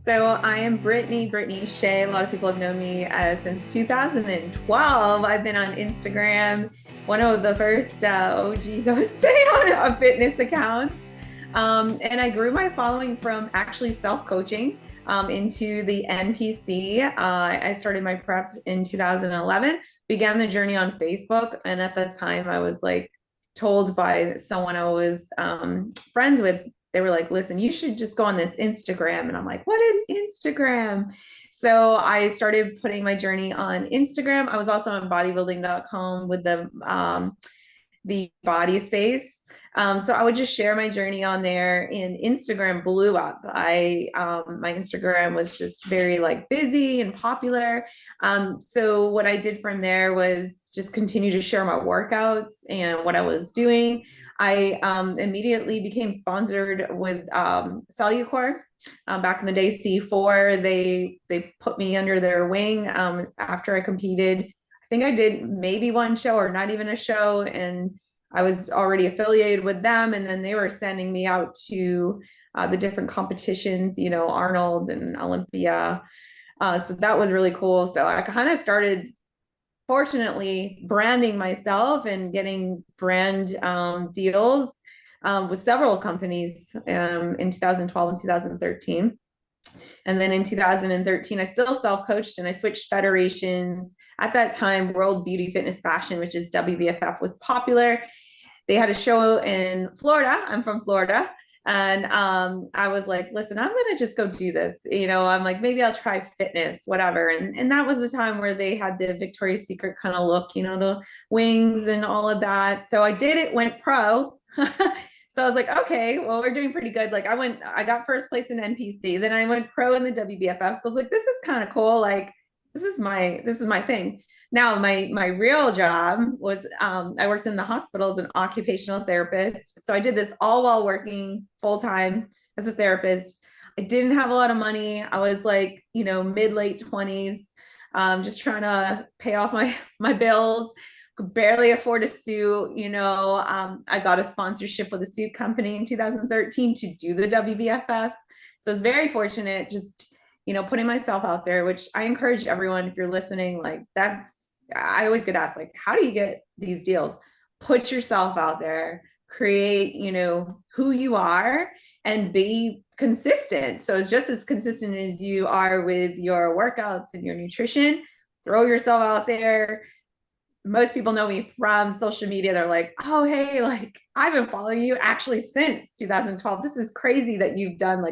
So I am Brittni Shae. A lot of people have known me since 2012. I've been on Instagram, one of the first OGs, I would say, on fitness accounts. And I grew my following from actually self-coaching into the NPC. I started my prep in 2011, began the journey on Facebook. And at the time, I was like told by someone I was friends with, they were like, listen, you should just go on this Instagram. And I'm like, what is Instagram? So I started putting my journey on Instagram. I was also on bodybuilding.com with the body space. So I would just share my journey on there, and Instagram blew up. My Instagram was just very like busy and popular. So what I did from there was just continue to share my workouts and what I was doing. I immediately became sponsored with Cellucor. Back in the day, C4, they put me under their wing after I competed. I think I did maybe one show or not even a show, and I was already affiliated with them. And then they were sending me out to the different competitions, Arnold and Olympia. So that was really cool. So I kind of started, fortunately, branding myself and getting brand deals with several companies in 2012 and 2013. And then in 2013, I still self-coached and I switched federations. At that time, World Beauty Fitness Fashion, which is WBFF, was popular. They had a show in Florida. I'm from Florida. And I was like, listen, I'm going to just go do this. I'm like, maybe I'll try fitness, whatever. And that was the time where they had the Victoria's Secret kind of look, the wings and all of that. So I did it, went pro. So I was like, okay, well, we're doing pretty good. Like I got first place in NPC. Then I went pro in the WBFF. So I was like, this is kind of cool. Like, this is my thing. Now, my real job was I worked in the hospital as an occupational therapist. So I did this all while working full time as a therapist. I didn't have a lot of money. I was like, mid late 20s, just trying to pay off my bills. Could barely afford a suit. I got a sponsorship with a suit company in 2013 to do the WBFF. So I was very fortunate, just putting myself out there, which I encourage everyone, if you're listening, like I always get asked, like, how do you get these deals? Put yourself out there, create, who you are, and be consistent. So it's just as consistent as you are with your workouts and your nutrition. Throw yourself out there. Most people know me from social media. They're like, oh, hey, like I've been following you actually since 2012. This is crazy that you've done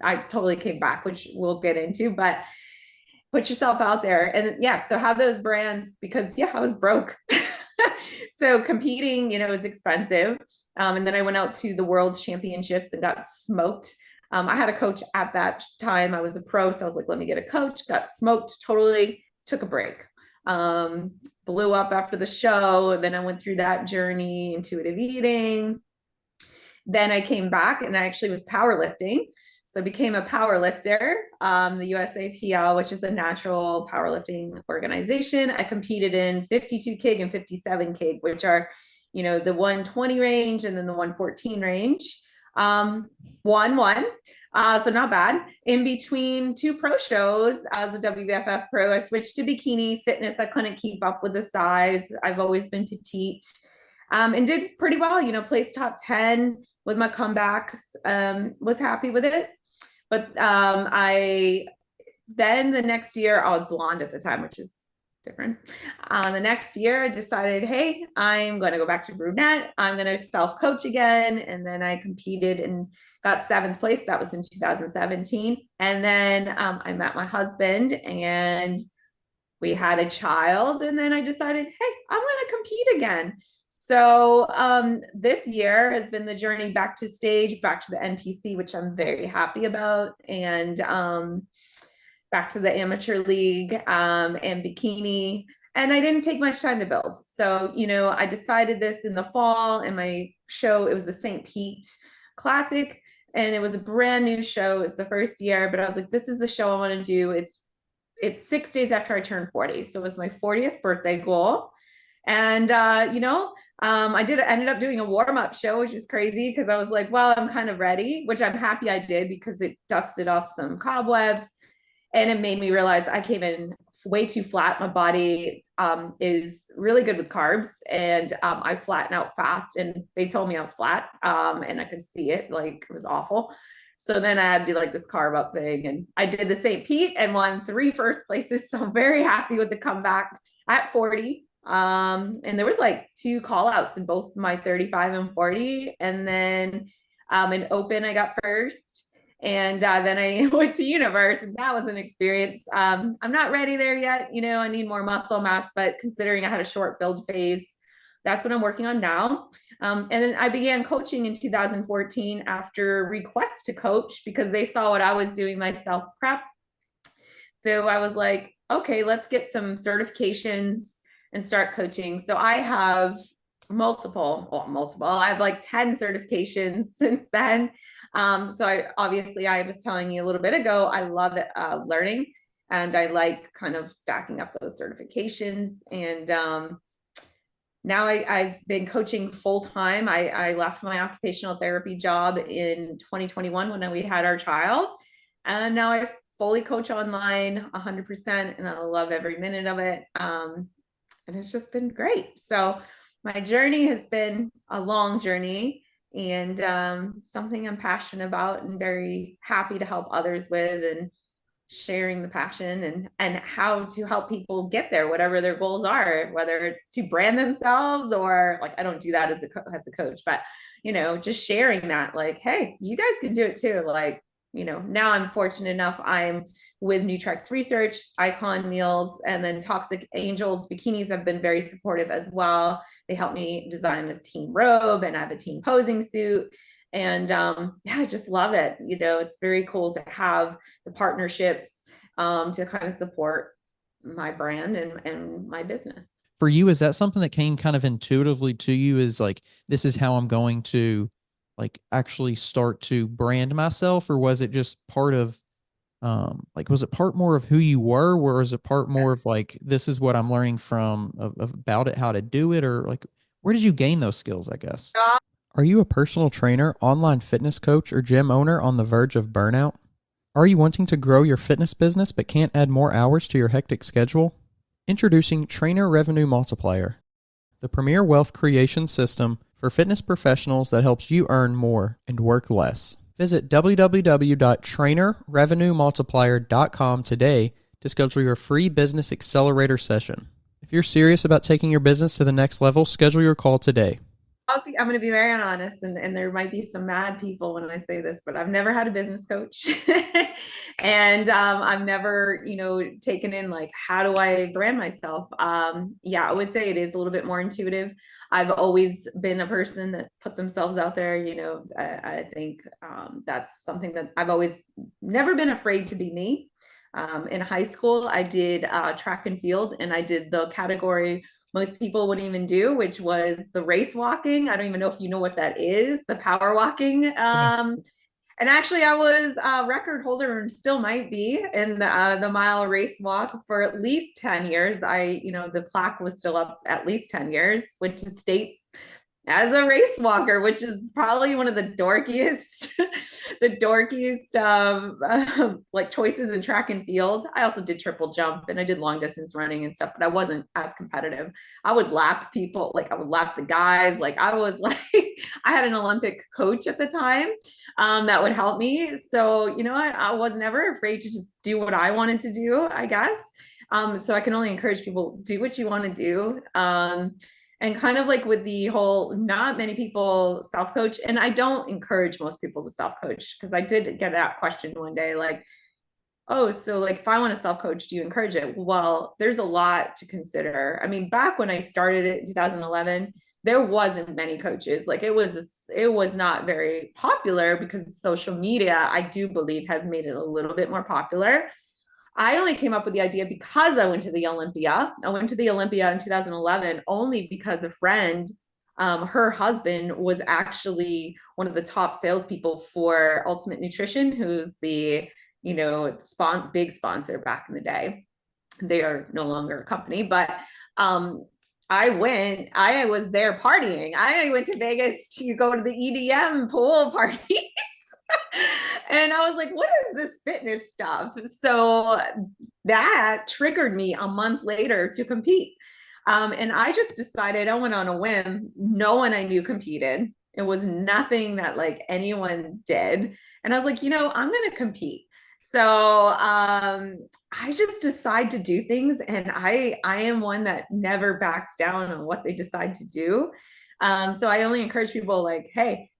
I totally came back, which we'll get into, but put yourself out there. And yeah, so have those brands, because I was broke. So competing, is expensive. And then I went out to the World's Championships and got smoked. I had a coach at that time. I was a pro. So I was like, let me get a coach, got smoked, totally took a break. Blew up after the show. And then I went through that journey, intuitive eating. Then I came back and I actually was powerlifting. So I became a power lifter, the USAPL, which is a natural powerlifting organization. I competed in 52 kg and 57 kg, which are, the 120 range and then the 114 range. Won. So not bad. In between two pro shows as a WBFF pro, I switched to bikini fitness. I couldn't keep up with the size. I've always been petite. And did pretty well, placed top 10 with my comebacks, was happy with it. But then the next year, I was blonde at the time, which is different. The next year, I decided, hey, I'm going to go back to brunette. I'm going to self-coach again. And then I competed and got 7th place. That was in 2017. And then I met my husband and we had a child. And then I decided, hey, I'm going to compete again. So this year has been the journey back to stage, back to the NPC, which I'm very happy about, and back to the amateur league and bikini. And I didn't take much time to build. So, I decided this in the fall, and my show, it was the St. Pete Classic, and it was a brand new show. It was the first year, but I was like, this is the show I want to do. It's 6 days after I turned 40. So it was my 40th birthday goal. And, ended up doing a warm up show, which is crazy because I was like, well, I'm kind of ready, which I'm happy I did because it dusted off some cobwebs and it made me realize I came in way too flat. My body is really good with carbs and I flatten out fast. And they told me I was flat and I could see it, like it was awful. So then I had to do like this carb up thing. And I did the St. Pete and won 3 first places. So I'm very happy with the comeback at 40. And there was like 2 call outs in both my 35 and 40. And then in open, I got first. And then I went to universe, and that was an experience. I'm not ready there yet. I need more muscle mass, but considering I had a short build phase, that's what I'm working on now. And then I began coaching in 2014 after request to coach because they saw what I was doing myself prep. So I was like, okay, let's get some certifications and start coaching. So I have multiple. I have like 10 certifications since then. So I was telling you a little bit ago, I love learning and I like kind of stacking up those certifications. And now I've been coaching full time. I left my occupational therapy job in 2021 when we had our child. And now I fully coach online 100% and I love every minute of it. And it's just been great. So my journey has been a long journey and something I'm passionate about and very happy to help others with and sharing the passion and how to help people get there, whatever their goals are, whether it's to brand themselves or like, I don't do that as a coach, but just sharing that like, hey, you guys can do it too. Like, now I'm fortunate enough. I'm with Nutrex Research, Icon Meals, and then Toxic Angels Bikinis have been very supportive as well. They helped me design this team robe and I have a team posing suit. And I just love it. It's very cool to have the partnerships to kind of support my brand and my business. For you, is that something that came kind of intuitively to you, is like, this is how I'm going to like actually start to brand myself? Or was it just part of was it part more of who you were, or was it part more of like, this is what I'm learning from about it, how to do it? Or like, where did you gain those skills, I guess? Are you a personal trainer, online fitness coach, or gym owner on the verge of burnout? Are you wanting to grow your fitness business but can't add more hours to your hectic schedule? Introducing Trainer Revenue Multiplier, the premier wealth creation system for fitness professionals that helps you earn more and work less. Visit www.trainerrevenuemultiplier.com today to schedule your free business accelerator session. If you're serious about taking your business to the next level, schedule your call today. I'm going to be very honest, and there might be some mad people when I say this, but I've never had a business coach. And I've never, taken in like, how do I brand myself? I would say it is a little bit more intuitive. I've always been a person that's put themselves out there. I think that's something that I've always never been afraid to be me. In high school, I did track and field, and I did the category most people wouldn't even do, which was the race walking. I don't even know if you know what that is, the power walking. And actually, I was a record holder and still might be in the mile race walk for at least 10 years. The plaque was still up at least 10 years, which states as a race walker, which is probably one of the dorkiest, like choices in track and field. I also did triple jump and I did long distance running and stuff, but I wasn't as competitive. I would lap people, like I would lap the guys. Like I was like, I had an Olympic coach at the time that would help me. So, I was never afraid to just do what I wanted to do, I guess. So I can only encourage people, do what you want to do. And kind of like with the whole, not many people self-coach, and I don't encourage most people to self-coach because I did get that question one day, like, oh, so like if I want to self-coach, do you encourage it? Well, there's a lot to consider. I mean, back when I started it in 2011, there wasn't many coaches. Like it was not very popular because social media, I do believe, has made it a little bit more popular. I only came up with the idea because I went to the Olympia. I went to the Olympia in 2011 only because a friend, her husband was actually one of the top salespeople for Ultimate Nutrition, who's the, big sponsor back in the day. They are no longer a company, but I was there partying. I went to Vegas to go to the EDM pool parties. And I was like, what is this fitness stuff? So that triggered me a month later to compete. And I just decided, I went on a whim. No one I knew competed. It was nothing that like anyone did. And I was like, I'm going to compete. So I just decide to do things, and I am one that never backs down on what they decide to do. So I only encourage people like, hey,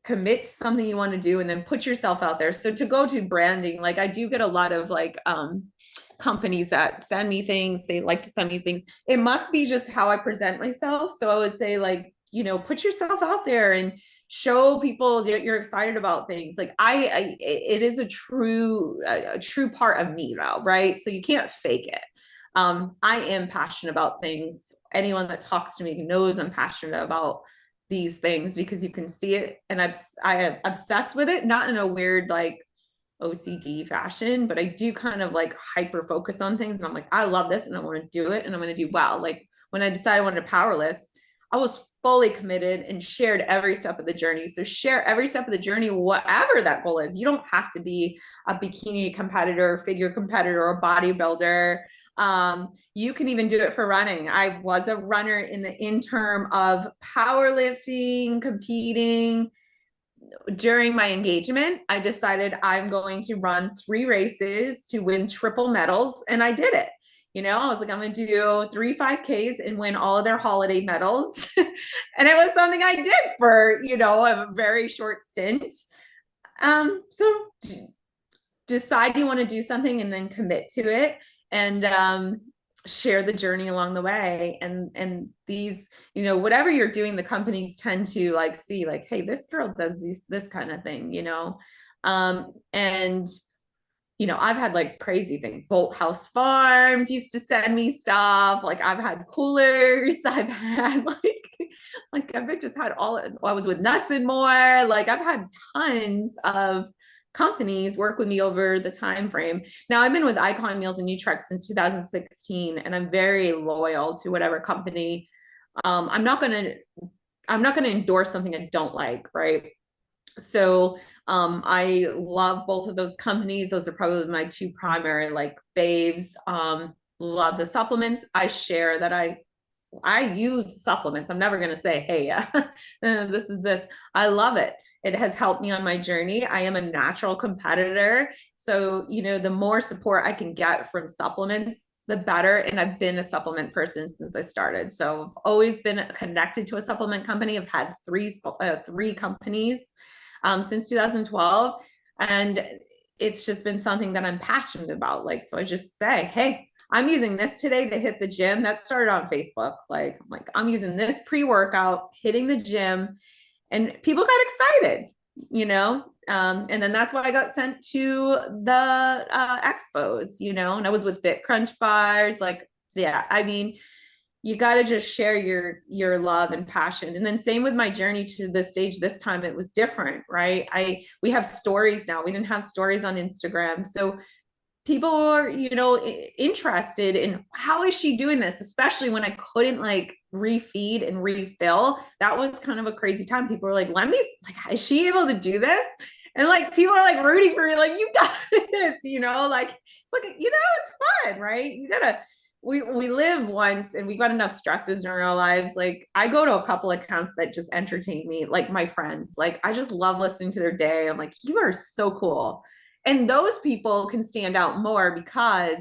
commit to something you want to do and then put yourself out there. So to go to branding, like I do get a lot of like companies that send me things. They like to send me things. It must be just how I present myself. So I would say like, put yourself out there and show people that you're excited about things. Like it is a true part of me though, right? So you can't fake it. I am passionate about things. Anyone that talks to me knows I'm passionate about these things because you can see it, and I am obsessed with it, not in a weird like OCD fashion, but I do kind of like hyper focus on things, and I'm like, I love this and I want to do it and I'm going to do well. Like when I decided I wanted to power lift, I was fully committed and shared every step of the journey. So share every step of the journey, whatever that goal is. You don't have to be a bikini competitor, figure competitor, or bodybuilder. You can even do it for running. I was a runner in the interim of powerlifting, competing. During my engagement, I decided I'm going to run 3 races to win triple medals, and I did it. I was like, I'm going to do 3 5Ks and win all of their holiday medals. And it was something I did for, a very short stint. So decide you want to do something and then commit to it, and share the journey along the way. And these, whatever you're doing, the companies tend to like see like, hey, this girl does this kind of thing, and I've had like crazy things. Bolt House Farms used to send me stuff. Like I've had coolers. I've had like I've just had I was with Nuts and More. Like I've had tons of companies work with me over the time frame. Now I've been with Icon Meals and Nutrex since 2016, and I'm very loyal to whatever company. I'm not gonna endorse something I don't like, right? So I love both of those companies. Those are probably my 2 primary like faves. Love the supplements. I share that I use supplements. I'm never going to say, hey, this is this. I love it. It has helped me on my journey. I am a natural competitor. So, the more support I can get from supplements, the better. And I've been a supplement person since I started. So I've always been connected to a supplement company. I've had three companies since 2012. And it's just been something that I'm passionate about. Like, so I just say, hey, I'm using this today to hit the gym. That started on Facebook. Like, I'm using this pre-workout, hitting the gym, and people got excited, and then that's why I got sent to the expos, and I was with Fit Crunch bars. Like, yeah, I mean, you got to just share your love and passion. And then same with my journey to the stage. This time it was different, right? We have stories now. We didn't have stories on Instagram. So people are, interested in how is she doing this, especially when I couldn't like refeed and refill. That was kind of a crazy time. People were like, is she able to do this? And like people are like rooting for me, like, you got this, like it's like, it's fun, right? You gotta we live once, and we got enough stresses in our lives. Like I go to a couple accounts that just entertain me, like my friends. Like I just love listening to their day. I'm like, you are so cool. And those people can stand out more because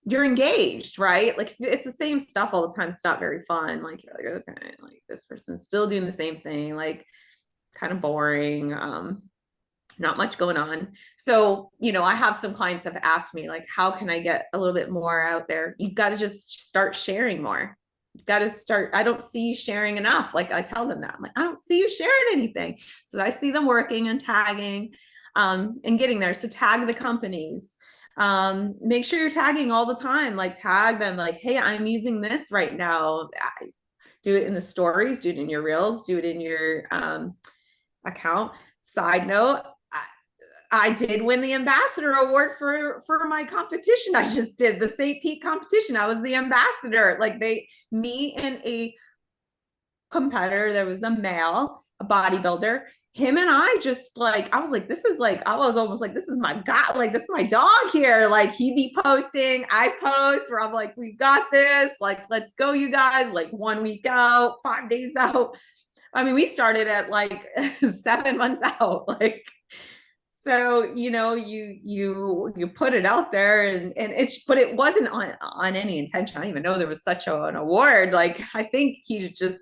you're engaged, right? Like it's the same stuff all the time. It's not very fun. Like you're like, okay, like this person's still doing the same thing, like kind of boring. Not much going on. So, I have some clients have asked me, like, how can I get a little bit more out there? You got to just start sharing more. You got to start. I don't see you sharing enough. Like I tell them that. I'm like, I don't see you sharing anything. So I see them working and tagging and getting there. So tag the companies. Make sure you're tagging all the time. Like tag them like, hey, I'm using this right now. Do it in the stories, do it in your reels, do it in your account. Side note, I did win the ambassador award for my competition. I just did the St. Pete competition. I was the ambassador. Like me and a competitor, there was a male, a bodybuilder. Him and I just like, I was like, this is like, I was almost like, this is my God, like, this is my dog here. Like, he be posting, I post, where I'm like, we got this. Like, let's go, you guys. Like, 1 week out, 5 days out. I mean, we started at like 7 months out. Like, so you put it out there, and it's, but it wasn't on any intention. I don't even know there was such an award. Like, I think he just,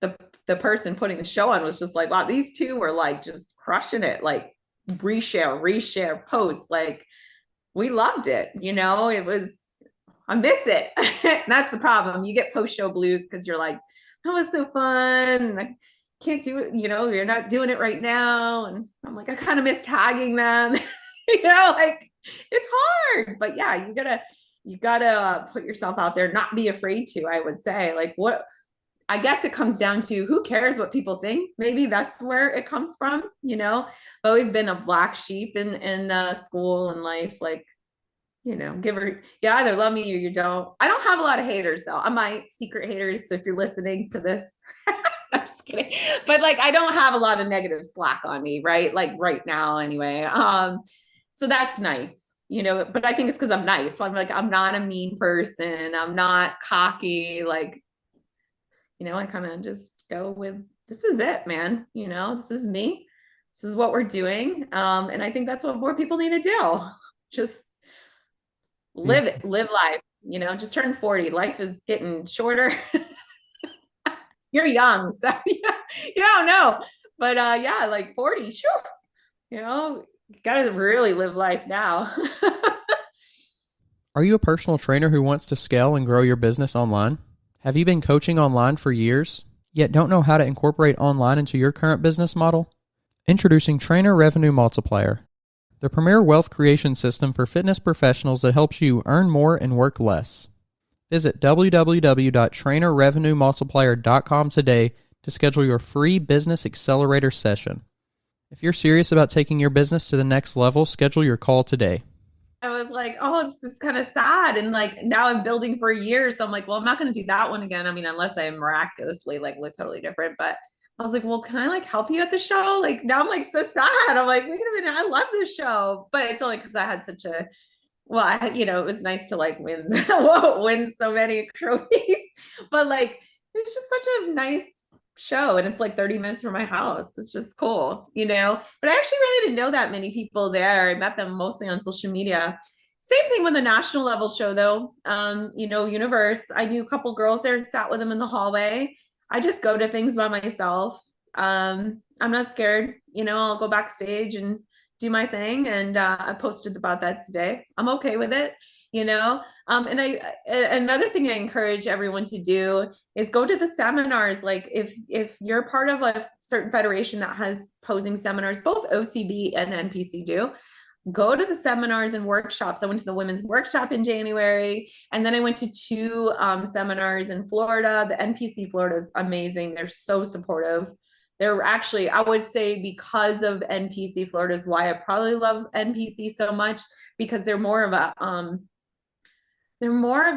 the person putting the show on was just like, wow, these two were like just crushing it, like reshare posts, like we loved it. It was, I miss it. And that's the problem. You get post show blues because you're like, that was so fun. I can't do it. You're not doing it right now. And I'm like, I kind of miss tagging them. Like, it's hard. But yeah, you gotta put yourself out there, not be afraid to, I would say. Like, what, I guess it comes down to, who cares what people think? Maybe that's where it comes from. I've always been a black sheep in school and life. Like, give her, you either love me or you don't. I don't have a lot of haters though. I might, secret haters. So if you're listening to this, I'm just kidding. But like, I don't have a lot of negative slack on me, right? Like right now anyway. So that's nice, but I think it's because I'm nice. So I'm like, I'm not a mean person. I'm not cocky. Like, I kind of just go with, this is it, man. This is me. This is what we're doing. And I think that's what more people need to do. Just live it, live life, just turn 40. Life is getting shorter. You're young, so you don't know. But yeah, like 40, sure. You gotta really live life now. Are you a personal trainer who wants to scale and grow your business online? Have you been coaching online for years, yet don't know how to incorporate online into your current business model? Introducing Trainer Revenue Multiplier, the premier wealth creation system for fitness professionals that helps you earn more and work less. Visit www.trainerrevenuemultiplier.com today to schedule your free business accelerator session. If you're serious about taking your business to the next level, schedule your call today. I was like, oh, this is kind of sad. And like, now I'm building for a year. So I'm like, well, I'm not going to do that one again. I mean, unless I miraculously like look totally different. But I was like, well, can I like help you at the show? Like, now I'm like so sad. I'm like, wait a minute, I love this show. But it's only because I had such a, well, it was nice to like win, win so many trophies. But like, it was just such a nice show, and it's like 30 minutes from my house. It's just cool. But I actually really didn't know that many people there. I met them mostly on social media. Same thing with the national level show though. Universe, I knew a couple girls there, sat with them in the hallway. I just go to things by myself. I'm not scared. I'll go backstage and do my thing, and I posted about that today. I'm okay with it. And another thing I encourage everyone to do is go to the seminars. Like, if you're part of a certain federation that has posing seminars, both OCB and NPC do, go to the seminars and workshops. I went to the women's workshop in January, and then I went to two seminars in Florida. The NPC Florida is amazing. They're so supportive. They're actually, I would say, because of NPC Florida is why I probably love NPC so much, because they're more of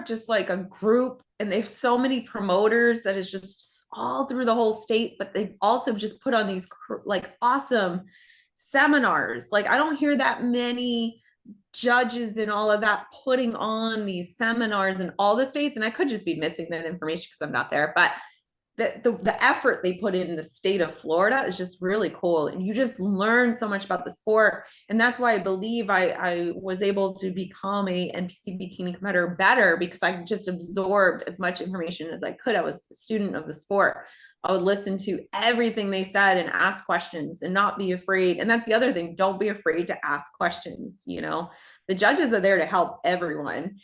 just like a group, and they have so many promoters that is just all through the whole state, but they've also just put on these like awesome seminars. Like, I don't hear that many judges and all of that putting on these seminars in all the states. And I could just be missing that information because I'm not there, but the effort they put in the state of Florida is just really cool. And you just learn so much about the sport. And that's why I believe I was able to become a NPC bikini competitor better, because I just absorbed as much information as I could. I was a student of the sport. I would listen to everything they said and ask questions and not be afraid. And that's the other thing. Don't be afraid to ask questions. The judges are there to help everyone.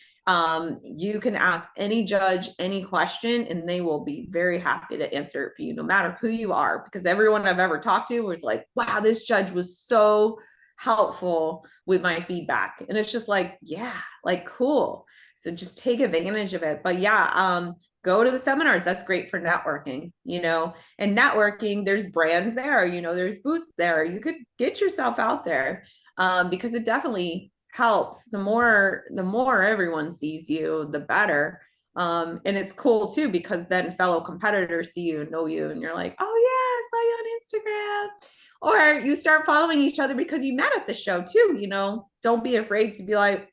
You can ask any judge any question, and they will be very happy to answer it for you, no matter who you are. Because everyone I've ever talked to was like, wow, this judge was so helpful with my feedback. And it's just like, yeah, like cool. So just take advantage of it. But yeah, go to the seminars. That's great for networking, and networking, there's brands there, there's booths there. You could get yourself out there, because it definitely helps. The more everyone sees you, the better. And it's cool too, because then fellow competitors see you and know you, and you're like, oh yeah, I saw you on Instagram. Or you start following each other because you met at the show too. Don't be afraid to be like,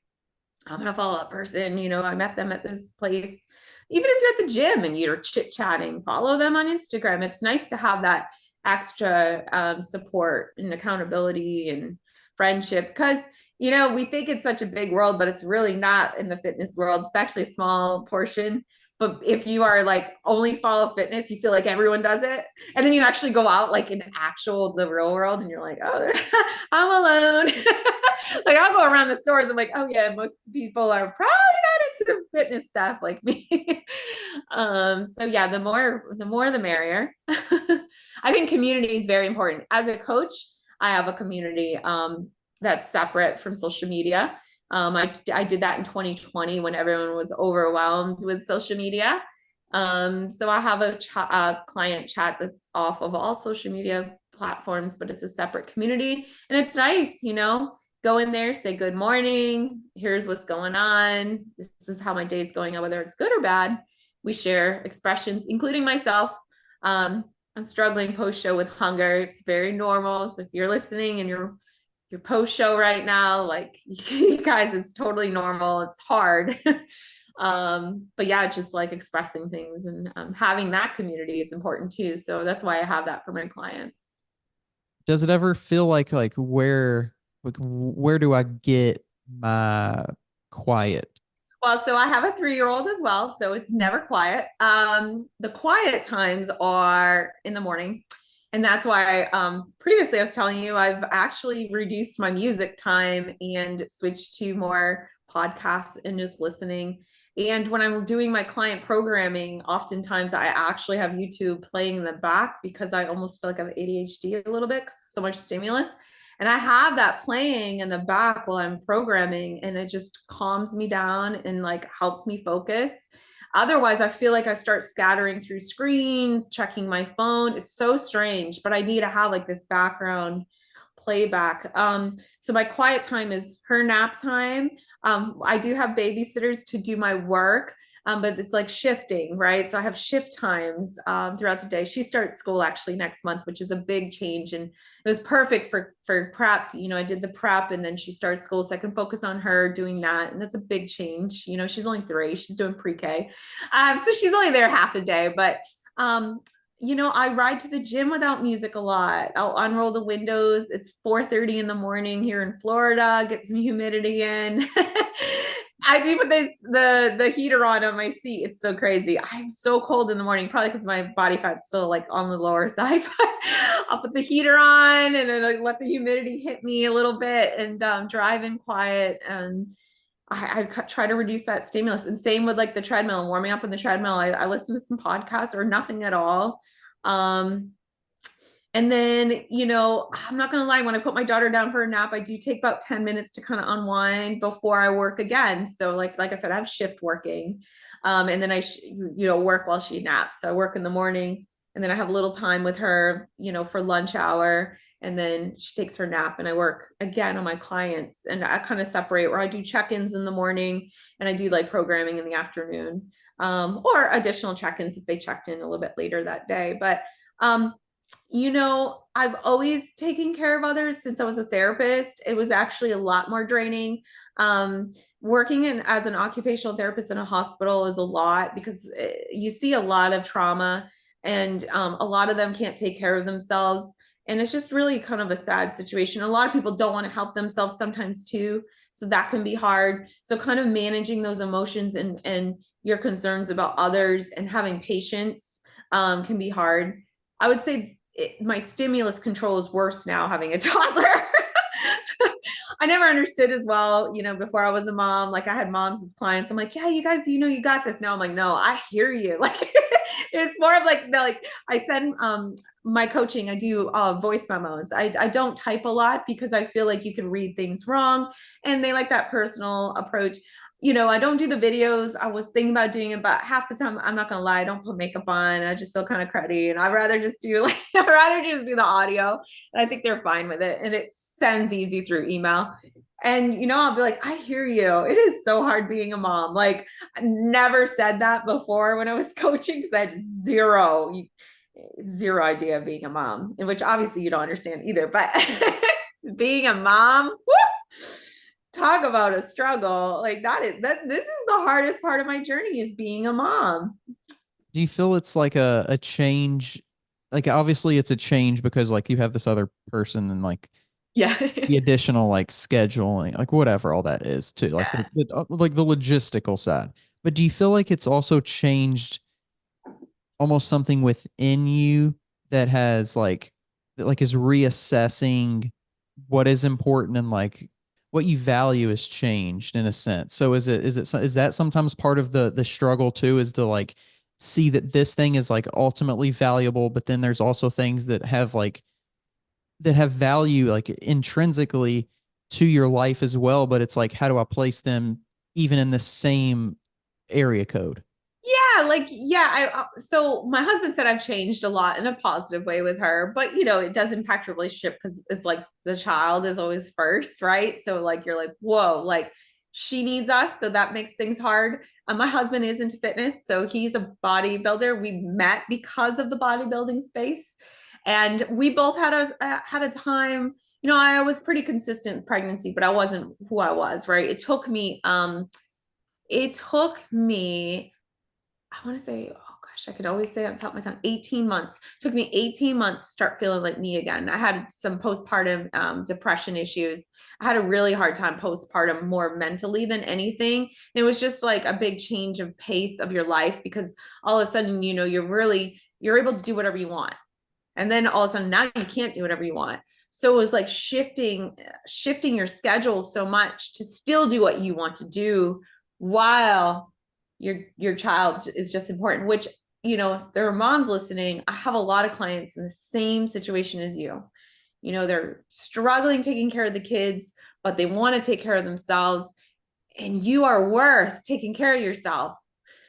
I'm going to follow that person. I met them at this place. Even if you're at the gym and you're chit chatting, follow them on Instagram. It's nice to have that extra support and accountability and friendship, because we think it's such a big world, but it's really not in the fitness world. It's actually a small portion. But if you are like only follow fitness, you feel like everyone does it. And then you actually go out like in the real world, and you're like, oh, I'm alone. Like I'll go around the stores. I'm like, oh yeah, most people are probably not into fitness stuff like me. So yeah, the merrier. I think community is very important. As a coach, I have a community that's separate from social media. I did that in 2020 when everyone was overwhelmed with social media. So I have a client chat that's off of all social media platforms, but it's a separate community, and it's nice, go in there, say good morning, here's what's going on, this is how my day's going, whether it's good or bad. We share expressions, including myself. I'm struggling post-show with hunger. It's very normal. So if you're listening and you're post-show right now, like you guys, it's totally normal. It's hard. But yeah, just like expressing things, and having that community is important too. So that's why I have that for my clients. Does it ever feel like where do I get my quiet? Well, so I have a 3-year-old as well, so it's never quiet. The quiet times are in the morning. And that's why previously I was telling you, I've actually reduced my music time and switched to more podcasts and just listening. And when I'm doing my client programming, oftentimes I actually have YouTube playing in the back, because I almost feel like I have ADHD a little bit, because so much stimulus. And I have that playing in the back while I'm programming, and it just calms me down and like helps me focus. Otherwise, I feel like I start scattering through screens, checking my phone. It's so strange, but I need to have like this background playback. So my quiet time is her nap time. I do have babysitters to do my work, but it's like shifting, right? So I have shift times throughout the day. She starts school actually next month, which is a big change, and it was perfect for prep. I did the prep, and then she starts school, so I can focus on her doing that, and that's a big change. She's only 3; she's doing pre-K, so she's only there half a day, but I ride to the gym without music a lot. I'll unroll the windows. It's 4:30 in the morning here in Florida, get some humidity in. I do put the heater on my seat. It's so crazy. I'm so cold in the morning, probably because my body fat's still like on the lower side. I'll put the heater on, and then I let the humidity hit me a little bit, and drive in quiet. And I try to reduce that stimulus. And same with like the treadmill, warming up on the treadmill. I listen to some podcasts or nothing at all. And then, I'm not going to lie, when I put my daughter down for a nap, I do take about 10 minutes to kind of unwind before I work again. So like I said, I have shift working. And then I, work while she naps. So I work in the morning, and then I have a little time with her, for lunch hour. And then she takes her nap, and I work again on my clients, and I kind of separate, where I do check-ins in the morning, and I do like programming in the afternoon, or additional check-ins if they checked in a little bit later that day. But, I've always taken care of others since I was a therapist. It was actually a lot more draining. Working as an occupational therapist in a hospital is a lot, because you see a lot of trauma, and a lot of them can't take care of themselves. And it's just really kind of a sad situation. A lot of people don't want to help themselves sometimes too. So that can be hard. So kind of managing those emotions and your concerns about others, and having patience can be hard. I would say my stimulus control is worse now, having a toddler. I never understood as well, before I was a mom. Like I had moms as clients. I'm like, yeah, you guys, you got this. Now I'm like, no, I hear you. Like It's more of like the like I send my coaching, I do voice memos. I don't type a lot because I feel like you can read things wrong, and they like that personal approach. I don't do the videos. I was thinking about doing it, but half the time, I'm not gonna lie, I don't put makeup on. I just feel kind of cruddy, and I'd rather just do like I'd rather just do the audio. And I think they're fine with it, and it sends easy through email. And I'll be like, I hear you. It is so hard being a mom. Like, I never said that before when I was coaching because I had zero idea of being a mom, in which obviously you don't understand either. But being a mom, whoo, talk about a struggle. Like this is the hardest part of my journey is being a mom. Do you feel it's like a change? Like obviously it's a change because like you have this other person and like Yeah. the additional like scheduling, like whatever all that is too, like Yeah. like the logistical side. But do you feel like it's also changed almost something within you that has like is reassessing what is important and like what you value has changed in a sense? So is that sometimes part of the struggle too, is to like see that this thing is like ultimately valuable, but then there's also things that have value like intrinsically to your life as well, but it's like how do I place them even in the same area code? Yeah, like yeah, so my husband said I've changed a lot in a positive way with her, but it does impact your relationship because it's like the child is always first, right? So like you're like, whoa, like she needs us, so that makes things hard. My husband is into fitness, so he's a bodybuilder. We met because of the bodybuilding space, and we both had a time. I was pretty consistent pregnancy, but I wasn't who I was, right? It took me I want to say, oh gosh, I could always say on top of my tongue, 18 months. It took me 18 months to start feeling like me again. I had some postpartum depression issues. I had a really hard time postpartum, more mentally than anything. And it was just like a big change of pace of your life because all of a sudden, you're able to do whatever you want. And then all of a sudden now you can't do whatever you want. So it was like shifting your schedule so much to still do what you want to do while your child is just important, which if there are moms listening, I have a lot of clients in the same situation as you. They're struggling taking care of the kids, but they want to take care of themselves, and you are worth taking care of yourself.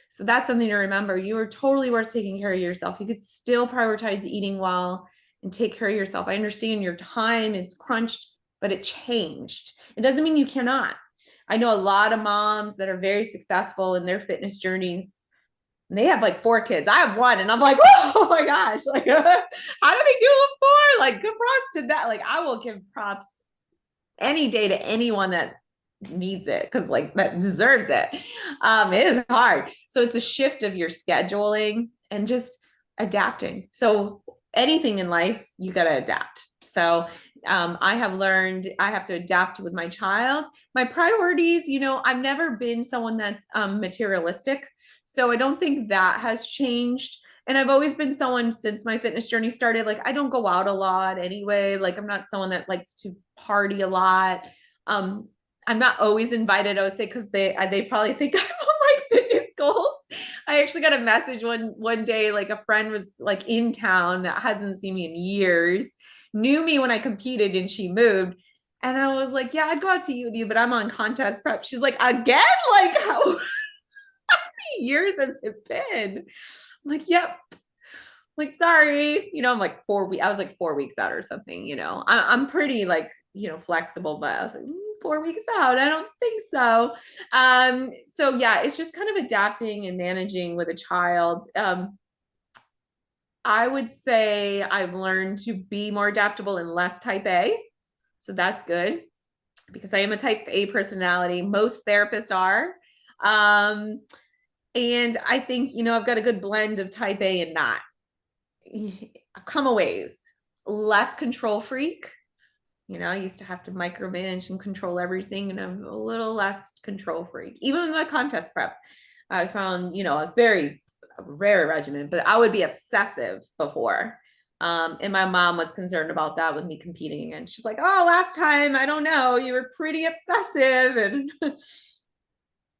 So that's something to remember. You are totally worth taking care of yourself. You could still prioritize eating well and take care of yourself. I understand your time is crunched, but it changed. It doesn't mean you cannot. I know a lot of moms that are very successful in their fitness journeys. And they have like 4 kids. I have 1, and I'm like, oh my gosh, like, how do they do it with 4? Like, good props to that. Like, I will give props any day to anyone that needs it because like that deserves it. It is hard. So it's a shift of your scheduling and just adapting. So anything in life, you got to adapt. So I have learned I have to adapt with my child. My priorities, I've never been someone that's materialistic. So I don't think that has changed. And I've always been someone since my fitness journey started, like I don't go out a lot anyway. Like I'm not someone that likes to party a lot. I'm not always invited, I would say, because they probably think I'm on my fitness goals. I actually got a message one day, like a friend was like in town that hasn't seen me in years, knew me when I competed and she moved. And I was like, yeah, I'd go out to eat with you, but I'm on contest prep. She's like, again? Like how many years has it been? I'm like, yep. Like, sorry, I'm like 4 weeks. I was like 4 weeks out or something, I'm pretty like, flexible, but I was like, 4 weeks out. I don't think so. So yeah, it's just kind of adapting and managing with a child. I would say I've learned to be more adaptable and less type A. So that's good because I am a type A personality. Most therapists are. And I think, I've got a good blend of type A and not. I've come a ways. Less control freak. I used to have to micromanage and control everything, and I'm a little less control freak. Even in the contest prep, I found, it's very regimented, but I would be obsessive before. And my mom was concerned about that with me competing. And she's like, oh, last time, I don't know, you were pretty obsessive. And,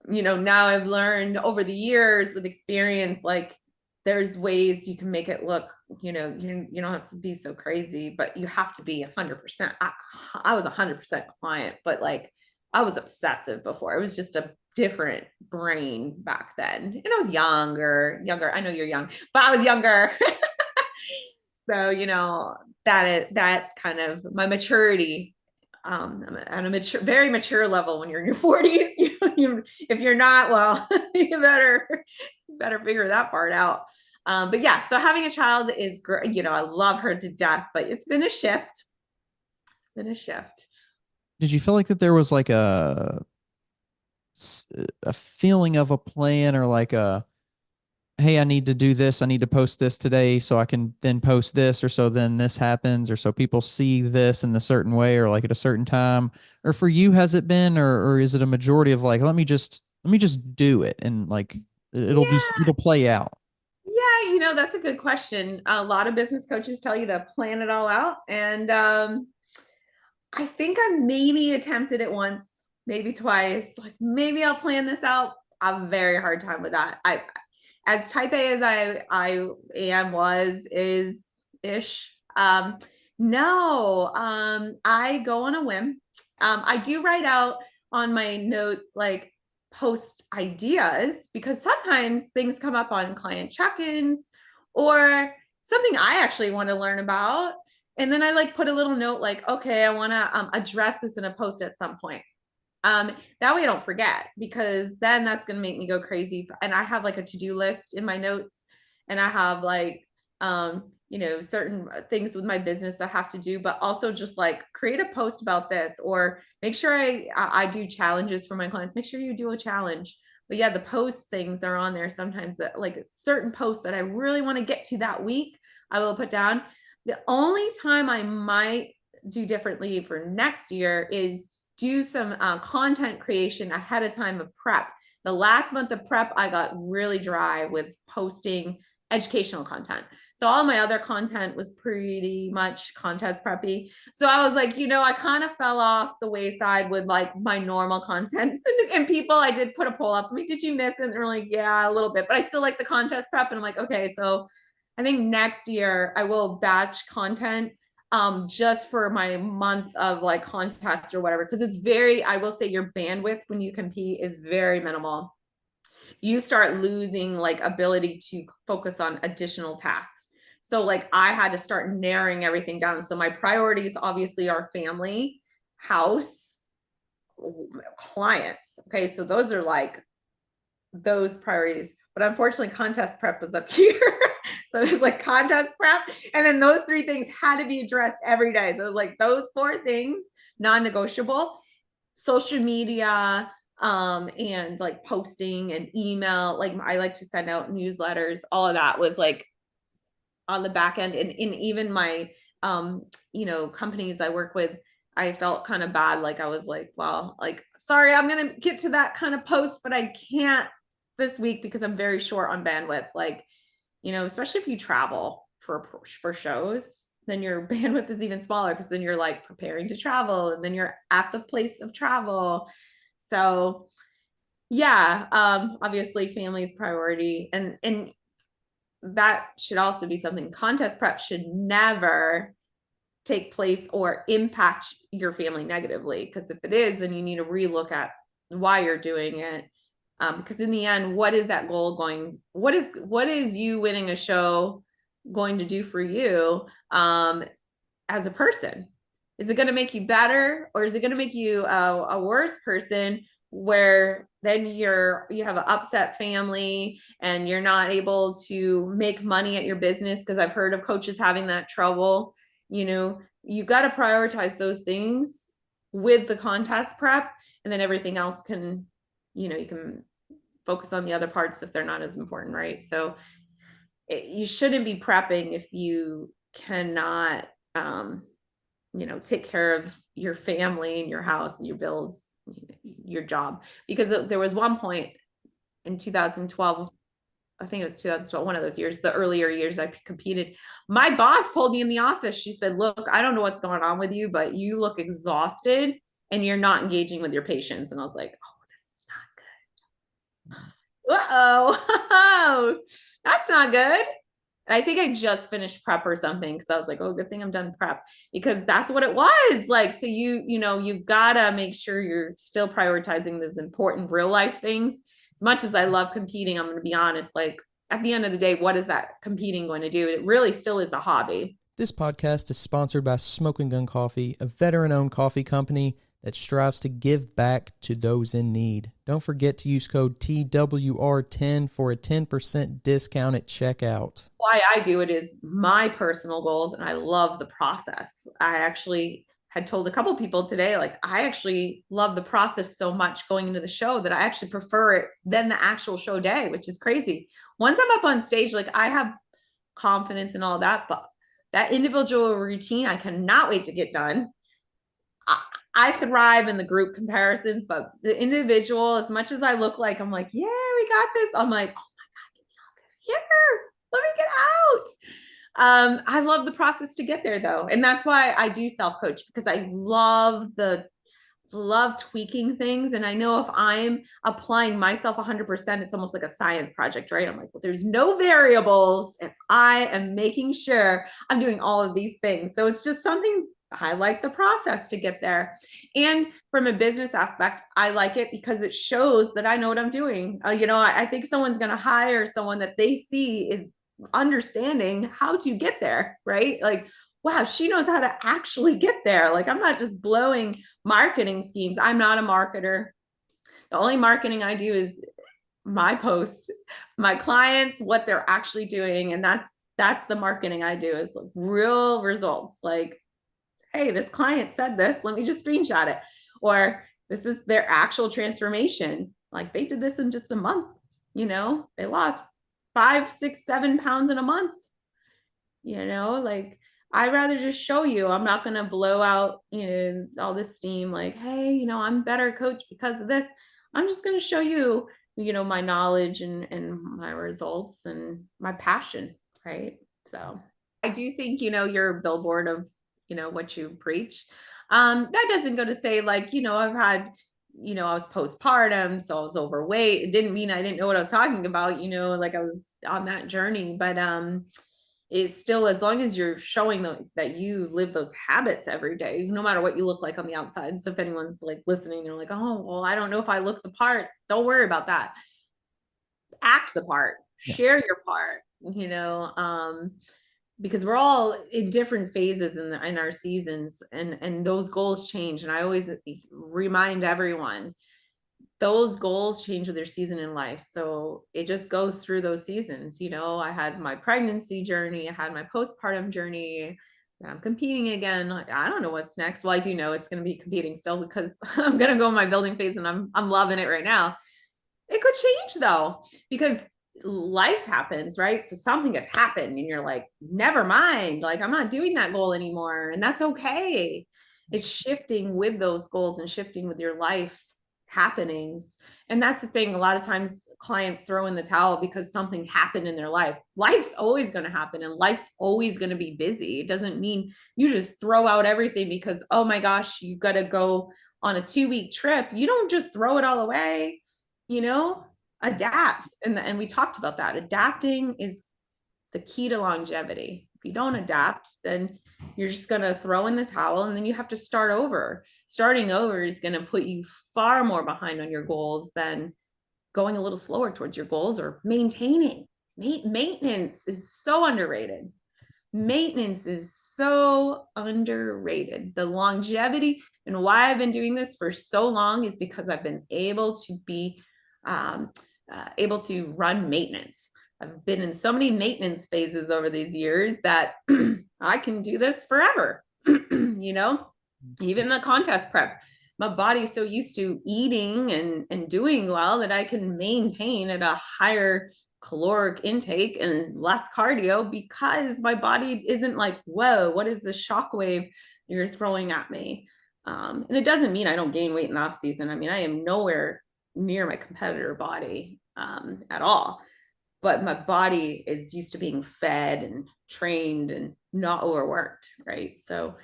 now I've learned over the years with experience, like there's ways you can make it look, you don't have to be so crazy, but you have to be 100%. I was 100% compliant, but like I was obsessive before. It was just a different brain back then. And I was younger. I know you're young, but I was younger. So, that kind of my maturity, I'm at a very mature level when you're in your 40s. If you're not, well, you better figure that part out. But yeah, so having a child is great. I love her to death, but it's been a shift. It's been a shift. Did you feel like that there was like a feeling of a plan, or like hey, I need to do this, I need to post this today so I can then post this, or so then this happens, or so people see this in a certain way, or like at a certain time? Or for you, has it been, or is it a majority of like, let me just do it, and like it'll play out? Yeah, that's a good question. A lot of business coaches tell you to plan it all out. And I think I maybe attempted it once, maybe twice. Like maybe I'll plan this out. I have a very hard time with that. As type A as I am, is ish. No, I go on a whim. I do write out on my notes like post ideas, because sometimes things come up on client check-ins or something I actually want to learn about. And then I like put a little note like, okay, I want to address this in a post at some point. That way I don't forget, because then that's going to make me go crazy. And I have like a to-do list in my notes, and I have like, certain things with my business I have to do, but also just like create a post about this, or make sure I do challenges for my clients. Make sure you do a challenge. But yeah, the post things are on there sometimes, that like certain posts that I really want to get to that week, I will put down. The only time I might do differently for next year is do some content creation ahead of time of prep. The last month of prep, I got really dry with posting educational content. So all my other content was pretty much contest preppy. So I was like, I kind of fell off the wayside with like my normal content. And people, I did put a poll up. I mean, did you miss it? And they're like, yeah, a little bit, but I still like the contest prep. And I'm like, okay, so I think next year I will batch content just for my month of like contest or whatever. Cause I will say your bandwidth when you compete is very minimal. You start losing like ability to focus on additional tasks. So like I had to start narrowing everything down. So my priorities obviously are family, house, clients. Okay. So those are like those priorities. But unfortunately, contest prep was up here. So there's like contest prep. And then those three things had to be addressed every day. So it was like those four things, non-negotiable. Social media, and like posting and email. Like I like to send out newsletters. All of that was like on the back end. And even my companies I work with, I felt kind of bad. Like I was like, well, like, sorry, I'm going to get to that kind of post, but I can't this week because I'm very short on bandwidth. Like, especially if you travel for shows, then your bandwidth is even smaller, because then you're like preparing to travel, and then you're at the place of travel. So yeah, obviously family is priority, and that should also be something. Contest prep should never take place or impact your family negatively, because if it is, then you need to relook at why you're doing it. Because in the end, what is that goal going? What is you winning a show going to do for you as a person? Is it going to make you better, or is it going to make you a worse person, where then you have an upset family and you're not able to make money at your business? Because I've heard of coaches having that trouble. You got to prioritize those things with the contest prep, and then everything else can, you can focus on the other parts if they're not as important, right? So you shouldn't be prepping if you cannot take care of your family and your house and your bills, your job. Because there was one point in 2012, I think it was 2012, one of those years, the earlier years I competed, my boss pulled me in the office. She said, look, I don't know what's going on with you, but you look exhausted and you're not engaging with your patients. And I was like, oh, this is not good. Uh-oh. That's not good. And I think I just finished prep or something because I was like, oh, good thing I'm done prep because that's what it was. Like, so you gotta make sure you're still prioritizing those important real life things. As much as I love competing, I'm gonna be honest, like at the end of the day, what is that competing going to do? It really still is a hobby. This podcast is sponsored by Smoking Gun Coffee, a veteran-owned coffee company that strives to give back to those in need. Don't forget to use code TWR10 for a 10% discount at checkout. Why I do it is my personal goals, and I love the process. I actually had told a couple people today, like, I actually love the process so much going into the show that I actually prefer it than the actual show day, which is crazy. Once I'm up on stage, like, I have confidence and all that, but that individual routine, I cannot wait to get done. I thrive in the group comparisons, but the individual, as much as I look like, I'm like, yeah, we got this. I'm like, oh my God, get me out of here. Let me get out. I love the process to get there though. And that's why I do self-coach because I love tweaking things. And I know if I'm applying myself 100%, it's almost like a science project, right? I'm like, well, there's no variables and I am making sure I'm doing all of these things. So it's just something I like the process to get there. And from a business aspect, I like it because it shows that I know what I'm doing. I think someone's going to hire someone that they see is understanding how to get there, right? Like, wow, she knows how to actually get there. Like, I'm not just blowing marketing schemes. I'm not a marketer. The only marketing I do is my posts, my clients, what they're actually doing. And that's the marketing I do is like real results. Like, hey, this client said this, let me just screenshot it. Or this is their actual transformation. Like they did this in just a month, they lost 5, 6, 7 pounds in a month. Like I'd rather just show you. I'm not going to blow out, all this steam like, hey, I'm better coach because of this. I'm just going to show you, my knowledge and my results and my passion. Right. So I do think, you're a billboard of, what you preach. That doesn't go to say like, I've had, I was postpartum, so I was overweight. It didn't mean I didn't know what I was talking about, like I was on that journey, but it's still, as long as you're showing that you live those habits every day, no matter what you look like on the outside. So if anyone's like listening, they're like, oh, well, I don't know if I look the part. Don't worry about that. Act the part, share your part, because we're all in different phases in our seasons and those goals change. And I always remind everyone those goals change with their season in life. So it just goes through those seasons. I had my pregnancy journey, I had my postpartum journey, and I'm competing again. Like, I don't know what's next. Well, I do know it's going to be competing still because I'm going to go in my building phase and I'm loving it right now. It could change though, because life happens, right? So something could happen and you're like, never mind, like I'm not doing that goal anymore. And that's okay. It's shifting with those goals and shifting with your life happenings. And that's the thing. A lot of times clients throw in the towel because something happened in their life. Life's always going to happen and life's always going to be busy. It doesn't mean you just throw out everything because, oh my gosh, you got to go on a 2-week trip. You don't just throw it all away, adapt. And we talked about that. Adapting is the key to longevity. If you don't adapt, then you're just going to throw in the towel and then you have to start over. Starting over is going to put you far more behind on your goals than going a little slower towards your goals or maintaining. Maintenance is so underrated. Maintenance is so underrated. The longevity and why I've been doing this for so long is because I've been able to be able to run maintenance. I've been in so many maintenance phases over these years that I can do this forever. Even the contest prep, my body's so used to eating and doing well that I can maintain at a higher caloric intake and less cardio because my body isn't like, whoa, what is the shockwave you're throwing at me? And it doesn't mean I don't gain weight in the off season. I mean, I am nowhere near my competitor body at all, but my body is used to being fed and trained and not overworked, right? So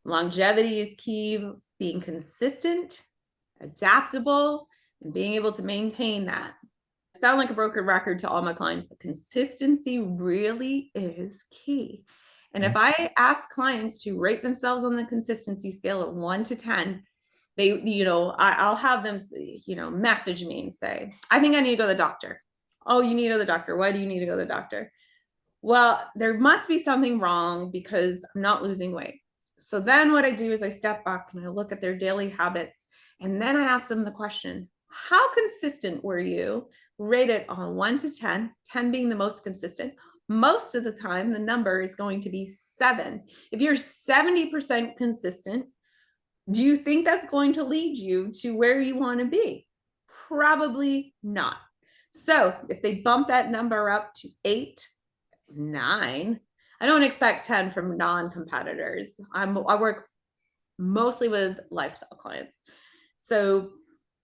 longevity is key, being consistent, adaptable, and being able to maintain that. sound like a broken record to all my clients, but consistency really is key. And if I ask clients to rate themselves on the consistency scale of 1 to 10, they, I'll have them, message me and say, I think I need to go to the doctor. Oh, you need to go to the doctor. Why do you need to go to the doctor? Well, there must be something wrong because I'm not losing weight. So then what I do is I step back and I look at their daily habits. And then I ask them the question, how consistent were you? Rate it on 1 to 10, 10 being the most consistent. Most of the time, the number is going to be 7. If you're 70% consistent, do you think that's going to lead you to where you want to be? Probably not. So if they bump that number up to 8, 9, I don't expect 10 from non-competitors. I work mostly with lifestyle clients. So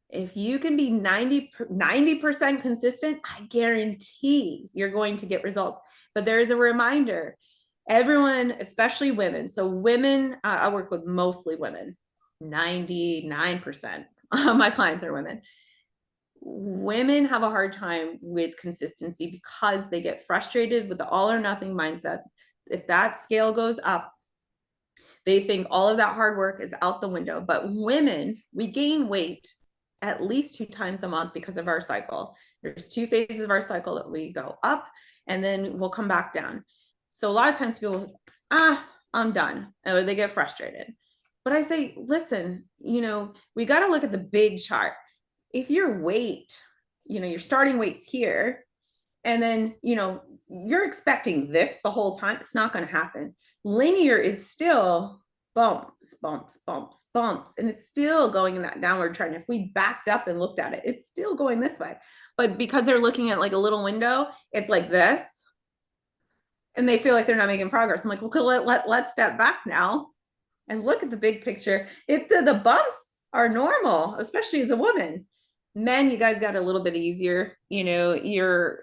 if you can be 90% consistent, I guarantee you're going to get results. But there is a reminder, everyone, especially women. So women, I work with mostly women, 99% of my clients are women. Women have a hard time with consistency because they get frustrated with the all or nothing mindset. If that scale goes up, they think all of that hard work is out the window. But women, we gain weight at least 2 times a month because of our cycle. There's 2 phases of our cycle that we go up and then we'll come back down. So a lot of times people, I'm done, or they get frustrated. But I say, listen, we got to look at the big chart. If your weight, your starting weight's here, and then, you're expecting this the whole time, it's not going to happen. Linear is still bumps, bumps, bumps, bumps, and it's still going in that downward trend. If we backed up and looked at it, it's still going this way. But because they're looking at like a little window, it's like this, and they feel like they're not making progress. I'm like, well, let's step back now and look at the big picture. The bumps are normal, especially as a woman. Men, you guys got a little bit easier. Your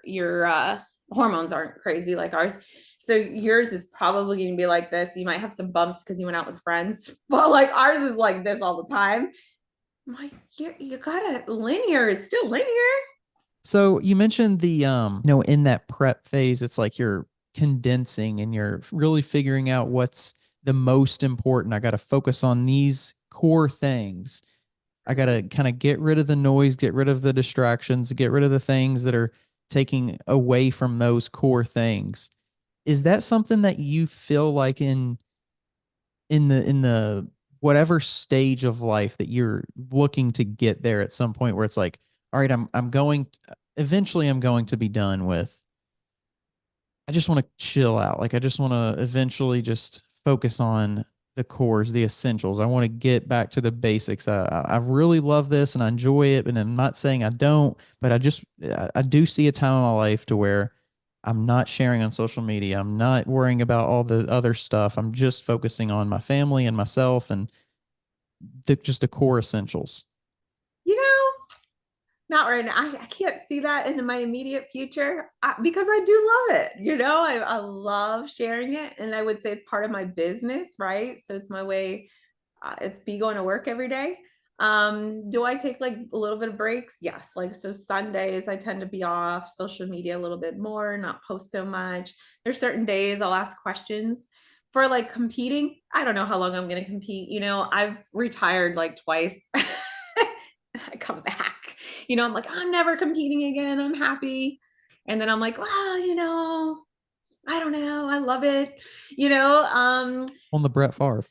hormones aren't crazy like ours. So yours is probably going to be like this. You might have some bumps because you went out with friends, but like ours is like this all the time. I'm like, you got linear is still linear. So you mentioned the, in that prep phase, it's like you're condensing and you're really figuring out what's the most important. I got to focus on these core things. I got to kind of get rid of the noise, get rid of the distractions, get rid of the things that are taking away from those core things. Is that something that you feel like in the whatever stage of life that you're looking to get there at some point where it's like, all right, eventually I'm going to be done with, I just want to chill out. Like I just want to eventually just focus on the cores, the essentials. I want to get back to the basics. I really love this and I enjoy it. And I'm not saying I don't, but I do see a time in my life to where I'm not sharing on social media. I'm not worrying about all the other stuff. I'm just focusing on my family and myself and just the core essentials. Not right now. I can't see that in my immediate future because I do love it. I love sharing it. And I would say it's part of my business, right? So it's my way. It's me going to work every day. Do I take like a little bit of breaks? Yes. Like, so Sundays, I tend to be off social media a little bit more, not post so much. There's certain days I'll ask questions. For like competing, I don't know how long I'm going to compete. I've retired like twice. I come back. I'm like, I'm never competing again. I'm happy. And then I'm like, well, I don't know. I love it. On the Brett Favre.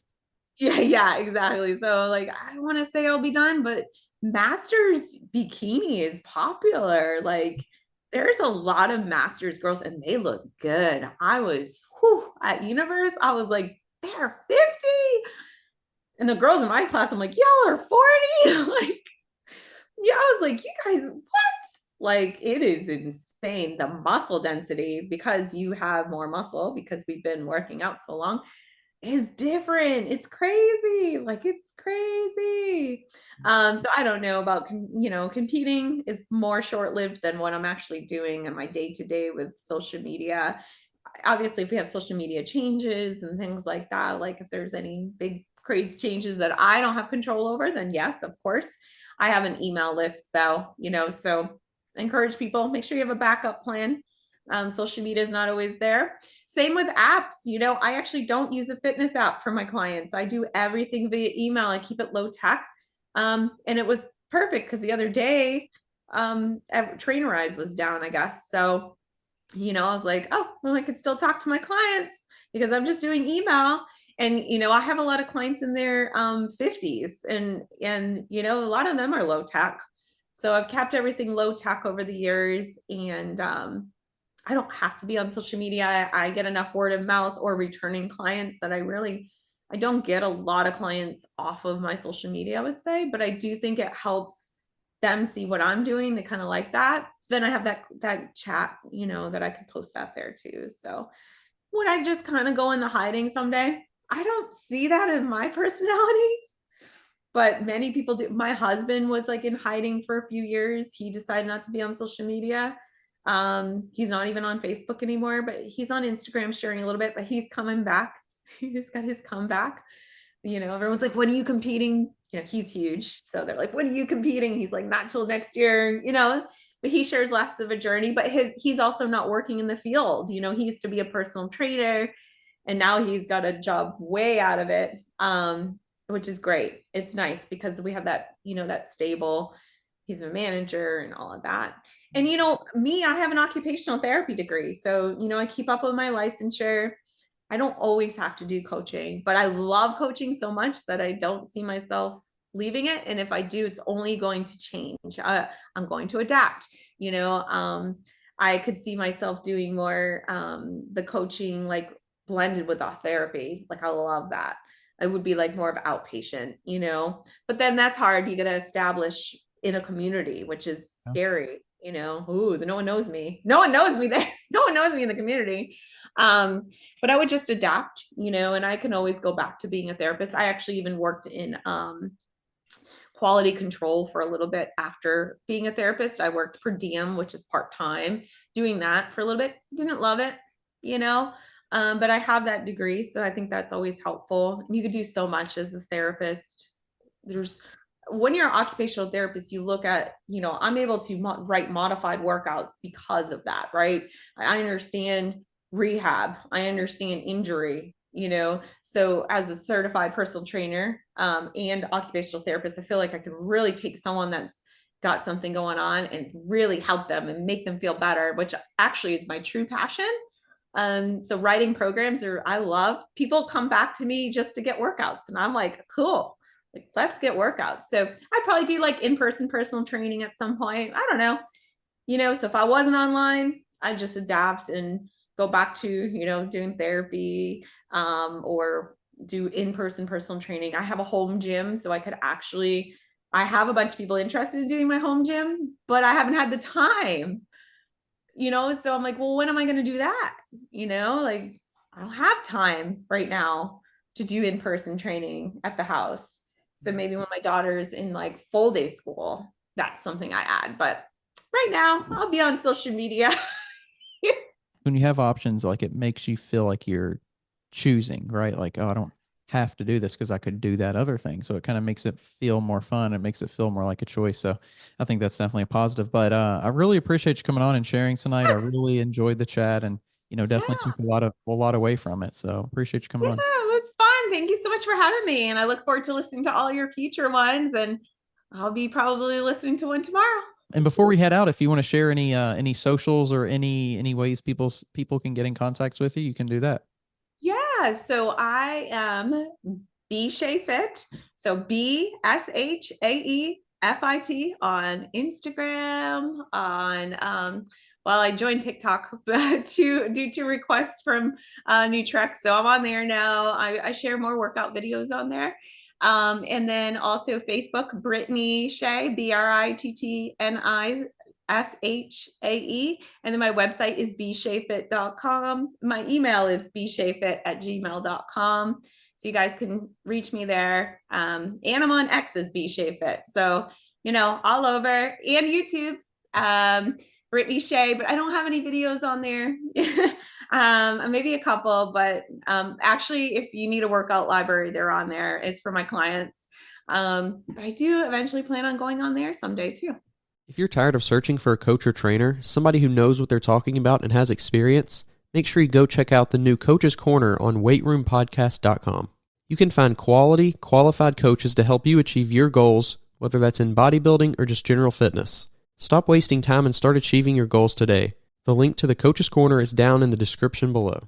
Yeah, exactly. So like, I want to say I'll be done, but Masters bikini is popular. Like there's a lot of Masters girls and they look good. I was at Universe. I was like, they're 50. And the girls in my class, I'm like, y'all are 40. Like, yeah, I was like, you guys, what? Like, it is insane. The muscle density, because you have more muscle, because we've been working out so long, is different. It's crazy. Like, it's crazy. So I don't know about, competing is more short-lived than what I'm actually doing in my day-to-day with social media. Obviously, if we have social media changes and things like that, like if there's any big crazy changes that I don't have control over, then yes, of course. I have an email list though, so encourage people, make sure you have a backup plan. Social media is not always there. Same with apps. I actually don't use a fitness app for my clients. I do everything via email. I keep it low tech. And it was perfect because the other day, Trainerize was down, I guess. So, I was like, oh, well, I could still talk to my clients because I'm just doing email. And, I have a lot of clients in their 50s and, a lot of them are low tech. So I've kept everything low tech over the years. And I don't have to be on social media. I get enough word of mouth or returning clients that I don't get a lot of clients off of my social media, I would say, but I do think it helps them see what I'm doing. They kind of like that. Then I have that chat, that I could post that there too. So would I just kind of go in the hiding someday? I don't see that in my personality, but many people do. My husband was like in hiding for a few years. He decided not to be on social media. He's not even on Facebook anymore, but he's on Instagram sharing a little bit, but he's coming back. He's got his comeback. Everyone's like, when are you competing? He's huge. So they're like, when are you competing? He's like, not till next year, but he shares less of a journey, but he's also not working in the field. He used to be a personal trainer and now he's got a job way out of it. Which is great. It's nice because we have that, that stable, he's a manager and all of that. And, me, I have an occupational therapy degree. So, I keep up with my licensure. I don't always have to do coaching, but I love coaching so much that I don't see myself leaving it. And if I do, it's only going to change. I'm going to adapt, I could see myself doing more the coaching, like blended with our therapy. Like I love that. It would be like more of outpatient, but then that's hard. You got to establish in a community, which is scary, ooh, no one knows me. No one knows me there. No one knows me in the community. But I would just adapt, and I can always go back to being a therapist. I actually even worked in quality control for a little bit after being a therapist. I worked per diem, which is part-time, doing that for a little bit. Didn't love it, but I have that degree. So I think that's always helpful. You could do so much as a therapist. When you're an occupational therapist, you look at, I'm able to write modified workouts because of that, right? I understand rehab. I understand injury, so as a certified personal trainer and occupational therapist, I feel like I can really take someone that's got something going on and really help them and make them feel better, which actually is my true passion. So writing programs I love. People come back to me just to get workouts and I'm like, cool, like let's get workouts. So I'd probably do like in-person personal training at some point. I don't know, so if I wasn't online, I'd just adapt and go back to, doing therapy, or do in-person personal training. I have a home gym, so I have a bunch of people interested in doing my home gym, but I haven't had the time, so I'm like, well, when am I going to do that? Like I don't have time right now to do in-person training at the house. So maybe when my daughter's in like full day school, that's something I add, but right now I'll be on social media. When you have options, like it makes you feel like you're choosing, right? Like, oh, I don't have to do this because I could do that other thing. So it kind of makes it feel more fun. It makes it feel more like a choice. So I think that's definitely a positive. But I really appreciate you coming on and sharing tonight. I really enjoyed the chat and, definitely took a lot away from it. So appreciate you coming on. It was fun. Thank you so much for having me. And I look forward to listening to all your future ones. And I'll be probably listening to one tomorrow. And before we head out, if you want to share any socials or any ways people can get in contact with you, you can do that. Yeah. So I am bshaefit. So bshaefit on Instagram, I joined TikTok due to requests from Nutrex. So I'm on there now. I share more workout videos on there. And then also Facebook, Brittni Shae, BRITTNISHAE. And then my website is bshaefit.com. My email is bshaefit@gmail.com. So you guys can reach me there. And I'm on X as bshaefit. So, all over, and YouTube, Brittni Shae, but I don't have any videos on there. Maybe a couple, but actually, if you need a workout library, they're on there. It's for my clients. But I do eventually plan on going on there someday too. If you're tired of searching for a coach or trainer, somebody who knows what they're talking about and has experience, make sure you go check out the new Coach's Corner on weightroompodcast.com. You can find quality, qualified coaches to help you achieve your goals, whether that's in bodybuilding or just general fitness. Stop wasting time and start achieving your goals today. The link to the Coach's Corner is down in the description below.